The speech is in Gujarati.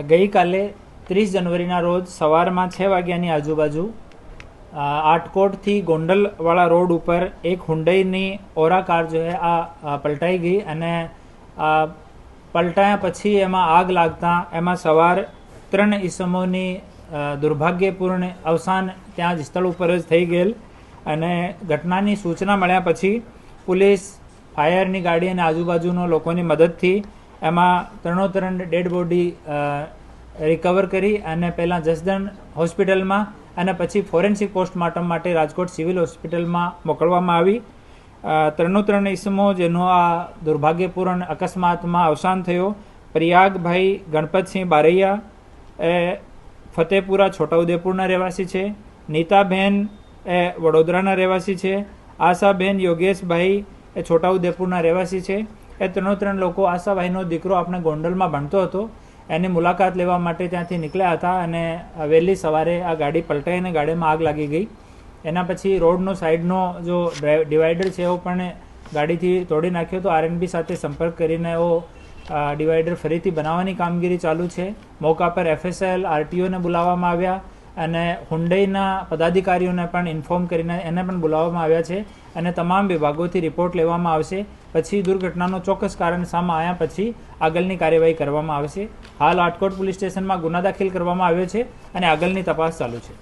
ગઈકાલે 30 જનવરીના રોજ સવારમાં 6 વાગ્યાની આજુબાજુ આટકોટથી ગોંડલવાળા રોડ ઉપર એક હુન્ડઈની ઓરા કાર જો હે આ પલટાઈ ગઈ અને પલટાયા પછી એમાં આગ લાગતા એમાં સવાર 3 ઈસમોની દુર્ભાગ્યપૂર્ણ અવસાન ત્યાં જ સ્થળ ઉપર જ થઈ ગયેલ અને ઘટનાની સૂચના મળ્યા પછી પોલીસ ફાયરની ગાડી અને આજુબાજુનો લોકોની મદદથી એમાં 3 ડેડ બોડી રિકવર કરી અને પહેલાં જસદણ હોસ્પિટલમાં અને પછી ફોરેન્સિક પોસ્ટમોર્ટમ માટે રાજકોટ સિવિલ હોસ્પિટલમાં મોકલવામાં આવી. 3 ઈસમો જેનો આ દુર્ભાગ્યપૂર્ણ અકસ્માતમાં અવસાન થયો. પ્રિયાગભાઈ ગણપતસિંહ બારૈયા એ ફતેપુરા છોટાઉદેપુરના રહેવાસી છે. નીતાબેન એ વડોદરાના રહેવાસી છે. આશાબેન યોગેશભાઈ એ છોટાઉદેપુરના રહેવાસી છે. એ 3 લોકો આશાભાઈનો દીકરો આપણે ગોંડલમાં ભણતો હતો એની મુલાકાત લેવા માટે ત્યાંથી નીકળ્યા હતા અને વહેલી સવારે આ ગાડી પલટાઈને ગાડીમાં આગ લાગી ગઈ. એના પછી રોડનો સાઈડનો જો ડિવાઈડર છે એવો પણ ગાડીથી તોડી નાખ્યો તો આરએનબી સાથે સંપર્ક કરીને એવો ડિવાઈડર ફરીથી બનાવવાની કામગીરી ચાલુ છે. મોકા પર એફએસએલ આરટીઓને બોલાવવામાં આવ્યા અને હુન્ડઈના પદાધિકારીઓને પણ ઇન્ફોર્મ કરીને એને પણ બોલાવવામાં આવ્યા છે અને તમામ વિભાગોથી રિપોર્ટ લેવામાં આવશે. પછી દુર્ઘટનાનો ચોક્કસ કારણ સામે આવ્યા પછી આગળની કાર્યવાહી કરવામાં આવશે. હાલ આટકોટ પોલીસ સ્ટેશનમાં ગુનો દાખલ કરવામાં આવ્યો છે અને આગળની તપાસ ચાલુ છે.